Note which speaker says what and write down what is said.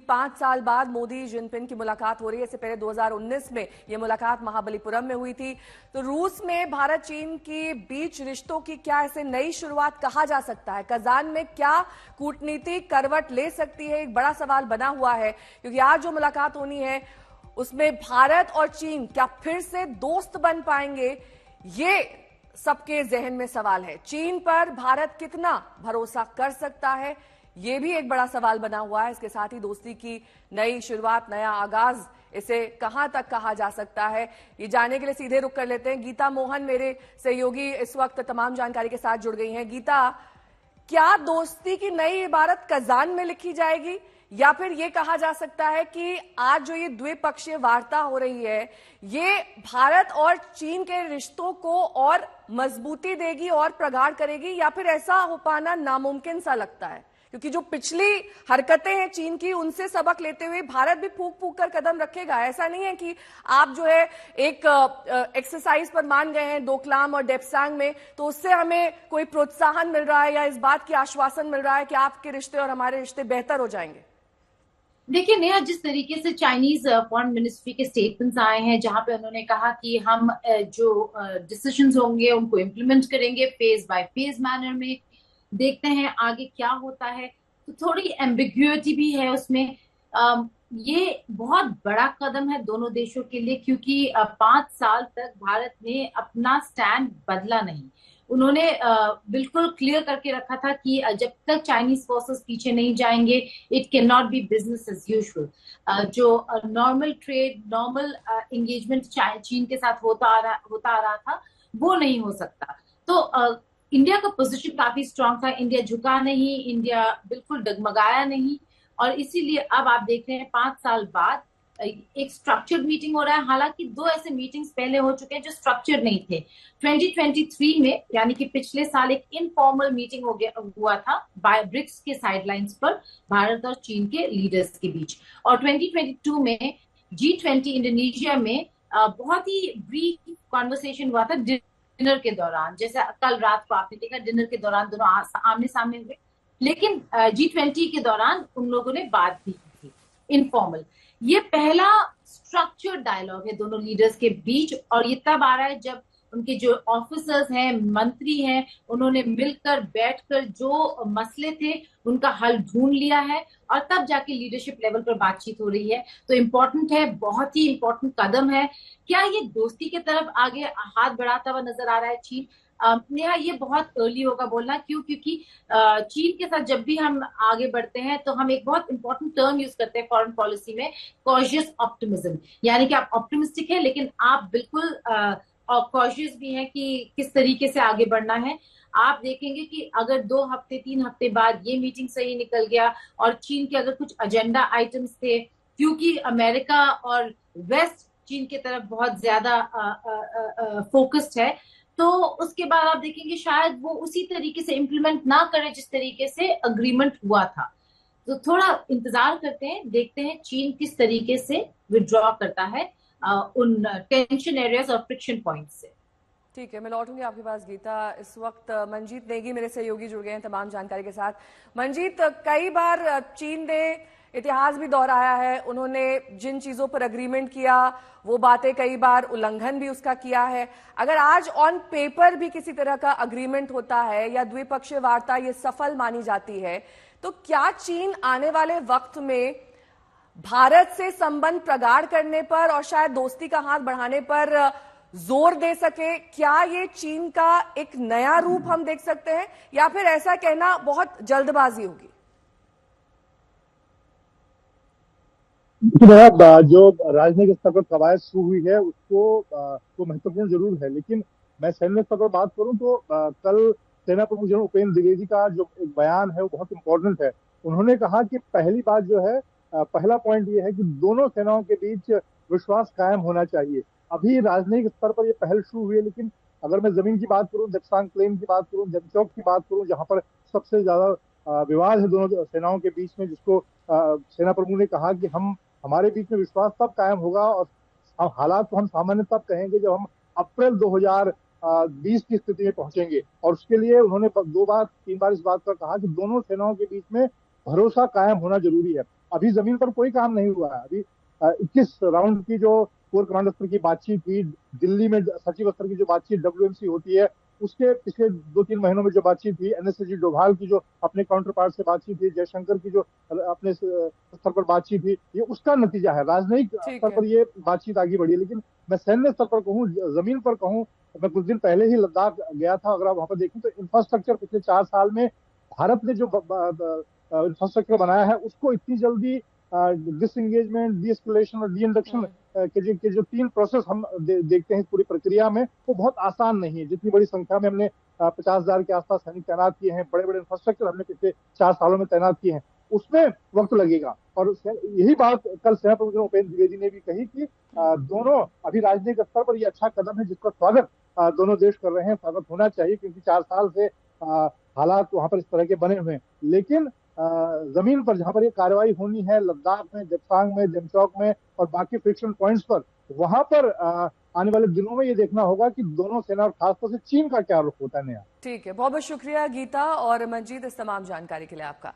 Speaker 1: 5 साल बाद मोदी जिनपिंग की मुलाकात हो रही है। इससे पहले 2019 में यह मुलाकात महाबलीपुरम में हुई थी। तो रूस में भारत चीन के बीच रिश्तों की क्या इसे नई शुरुआत कहा जा सकता है? कजान में क्या कूटनीतिक करवट ले सकती है, एक बड़ा सवाल बना हुआ है, क्योंकि आज जो मुलाकात होनी है उसमें भारत और चीन क्या फिर से दोस्त बन पाएंगे, ये सबके जहन में सवाल है। चीन पर भारत कितना भरोसा कर सकता है, यह भी एक बड़ा सवाल बना हुआ है। इसके साथ ही दोस्ती की नई शुरुआत, नया आगाज, इसे कहां तक कहा जा सकता है, ये जानने के लिए सीधे रुख कर लेते हैं। गीता मोहन मेरे सहयोगी इस वक्त तमाम जानकारी के साथ जुड़ गई हैं। गीता, क्या दोस्ती की नई इबारत कजान में लिखी जाएगी, या फिर यह कहा जा सकता है कि आज जो ये द्विपक्षीय वार्ता हो रही है ये भारत और चीन के रिश्तों को और मजबूती देगी और प्रगाढ़ करेगी, या फिर ऐसा हो पाना नामुमकिन सा लगता है? क्योंकि जो पिछली हरकतें हैं चीन की, उनसे सबक लेते हुए भारत भी फूंक फूंक कर कदम रखेगा। ऐसा नहीं है कि आप जो है एक एक्सरसाइज पर मान गए हैं डोकलाम और डेप्सांग में, तो उससे हमें कोई प्रोत्साहन मिल रहा है या इस बात की आश्वासन मिल रहा है कि आपके रिश्ते और हमारे रिश्ते बेहतर हो जाएंगे।
Speaker 2: देखिए नेहा, जिस तरीके से चाइनीज फॉरेन मिनिस्ट्री के स्टेटमेंट्स आए हैं जहां पे उन्होंने कहा कि हम जो डिसीजंस होंगे उनको इम्प्लीमेंट करेंगे फेज बाय फेज मैनर में, देखते हैं आगे क्या होता है, तो थोड़ी एम्बिग्युइटी भी है उसमें। ये बहुत बड़ा कदम है दोनों देशों के लिए, क्योंकि 5 साल तक भारत ने अपना स्टैंड बदला नहीं। उन्होंने बिल्कुल क्लियर करके रखा था कि जब तक चाइनीज फोर्सेस पीछे नहीं जाएंगे it can not be business as usual. जो नॉर्मल ट्रेड, नॉर्मल एंगेजमेंट चीन के साथ होता आ रहा था, वो नहीं हो सकता। तो इंडिया का पोजीशन काफी स्ट्रांग था, इंडिया झुका नहीं, इंडिया बिल्कुल डगमगाया नहीं, और इसीलिए अब आप देख रहे हैं 5 साल बाद एक स्ट्रक्चर्ड मीटिंग हो रहा है। हालांकि 2 ऐसे मीटिंग्स पहले हो चुके हैं जो स्ट्रक्चर्ड नहीं थे। 2023 में, यानी कि पिछले साल, एक इनफॉर्मल मीटिंग हुआ था बाय ब्रिक्स के साइडलाइंस पर भारत और चीन के लीडर्स के बीच, और 2022 में G20 इंडोनेशिया में बहुत ही ब्रीफ कॉन्वर्सेशन हुआ था डिनर के दौरान। जैसे कल रात को आपने देखा, डिनर के दौरान दोनों आमने सामने हुए, लेकिन G20 के दौरान उन लोगों ने बात भी की थी इनफॉर्मल। ये पहला स्ट्रक्चर्ड डायलॉग है दोनों लीडर्स के बीच, और ये तब आ रहा है जब उनके जो ऑफिसर्स हैं, मंत्री हैं, उन्होंने मिलकर बैठकर जो मसले थे उनका हल ढूंढ लिया है, और तब जाके लीडरशिप लेवल पर बातचीत हो रही है। तो इम्पोर्टेंट है, बहुत ही इम्पोर्टेंट कदम है। क्या ये दोस्ती की तरफ आगे हाथ बढ़ाता हुआ नजर आ रहा है चीन? नेहा, ये बहुत अर्ली होगा बोलना। क्यों? क्योंकि चीन के साथ जब भी हम आगे बढ़ते हैं तो हम एक बहुत इंपॉर्टेंट टर्म यूज करते हैं फॉरेन पॉलिसी में, कॉशियस ऑप्टिमिज्म। यानी कि आप ऑप्टिमिस्टिक है लेकिन आप बिल्कुल कॉशियस भी हैं कि किस तरीके से आगे बढ़ना है। आप देखेंगे कि अगर 2 हफ्ते 3 हफ्ते बाद ये मीटिंग सही निकल गया और चीन के अगर कुछ एजेंडा आइटम्स थे, क्योंकि अमेरिका और वेस्ट चीन की तरफ बहुत ज्यादा फोकस्ड है, तो उसके बाद आप देखेंगे शायद वो उसी तरीके से इम्प्लीमेंट ना करे जिस तरीके से अग्रीमेंट हुआ था। तो थोड़ा इंतजार करते हैं, देखते हैं चीन किस तरीके से विड्रॉ करता है उन टेंशन एरियाज और फ्रिक्शन पॉइंट्स से।
Speaker 1: ठीक है, मैं लौटूंगी आपके पास गीता। इस वक्त मंजीत नेगी मेरे सहयोगी जुड़ गए हैं तमाम जानकारी के साथ। मंजीत, कई बार चीन ने इतिहास भी दोहराया है, उन्होंने जिन चीजों पर अग्रीमेंट किया वो बातें कई बार उल्लंघन भी उसका किया है। अगर आज ऑन पेपर भी किसी तरह का अग्रीमेंट होता है या द्विपक्षीय वार्ता ये सफल मानी जाती है, तो क्या चीन आने वाले वक्त में भारत से संबंध प्रगाढ़ करने पर और शायद दोस्ती का हाथ बढ़ाने पर जोर दे सके? क्या ये चीन का एक नया रूप हम देख सकते हैं, या फिर ऐसा कहना बहुत जल्दबाजी होगी?
Speaker 3: जो राजनीतिक स्तर पर कवायद शुरू हुई है उसको तो महत्वपूर्ण जरूर है, लेकिन मैं सैन्य स्तर पर बात करूं तो कल सेना प्रमुख जनरल उपेंद्र द्विवेदी का जो एक बयान है वो बहुत इंपॉर्टेंट है। उन्होंने कहा कि पहली बात जो है, पहला पॉइंट ये है कि दोनों सेनाओं के बीच विश्वास कायम होना चाहिए। अभी राजनयिक स्तर पर ये पहल शुरू हुई है, लेकिन अगर मैं जमीन की बात करूं, दक्षांग प्लेन की बात करूं, जमचौक की बात करूं, जहां पर सबसे ज्यादा विवाद है दोनों सेनाओं के बीच में, जिसको सेना प्रमुख ने कहा कि हमारे बीच में विश्वास तब कायम होगा और हालात को हम सामान्य तब कहेंगे जब हम अप्रैल 2020 की स्थिति में पहुंचेंगे। और उसके लिए उन्होंने 2 बार 3 बार इस बात पर कहा कि दोनों सेनाओं के बीच में भरोसा कायम होना जरूरी है। अभी जमीन पर कोई काम नहीं हुआ है। अभी 21 राउंड की जो कोर कमांडर स्तर की बातचीत हुई, दिल्ली में सचिव स्तर की जो बातचीत WMC होती है, उसके पिछले 2-3 महीनों में जो बातचीत हुई, NSSG डोभाल की जो अपने काउंटर पार्ट से बातचीत हुई, जयशंकर की जो अपने स्तर पर बातचीत हुई, ये उसका नतीजा है। राजनयिक
Speaker 1: ठीक
Speaker 3: स्तर
Speaker 1: है।
Speaker 3: पर ये बातचीत आगे बढ़ी है, लेकिन मैं सैन्य स्तर पर कहूँ, जमीन पर कहूँ, मैं कुछ दिन पहले ही लद्दाख गया था। अगर आप वहां पर देखें तो इंफ्रास्ट्रक्चर पिछले 4 साल में भारत ने जो इंफ्रास्ट्रक्चर बनाया है, उसको इतनी जल्दी डिसएंगेजमेंट, डीएस्केलेशन और डीइंडक्शन के जो 3 प्रोसेस हम देखते हैं इस पूरी प्रक्रिया में, वो बहुत आसान नहीं है। जितनी बड़ी संख्या में हमने 50,000 के आसपास सैनिक तैनात किए हैं, बड़े बड़े इंफ्रास्ट्रक्चर हमने पिछले 4 सालों में तैनात किए हैं, उसमें वक्त लगेगा। और यही बात कल सेना प्रमुख उपेंद्र द्विवेदी ने भी कही कि दोनों अभी राजनीतिक स्तर पर ये अच्छा कदम है, जिसका स्वागत दोनों देश कर रहे हैं, स्वागत होना चाहिए, क्योंकि 4 साल से हालात वहां पर इस तरह के बने हुए हैं। लेकिन जमीन पर जहां पर ये कार्रवाई होनी है, लद्दाख में, जपसांग में, जमचौक में और बाकी फ्रिक्शन पॉइंट्स पर, वहां पर आने वाले दिनों में ये देखना होगा कि दोनों सेना और खासतौर से चीन का क्या रुख होता है। नया
Speaker 1: ठीक है, बहुत बहुत शुक्रिया गीता और मंजीत इस तमाम जानकारी के लिए आपका।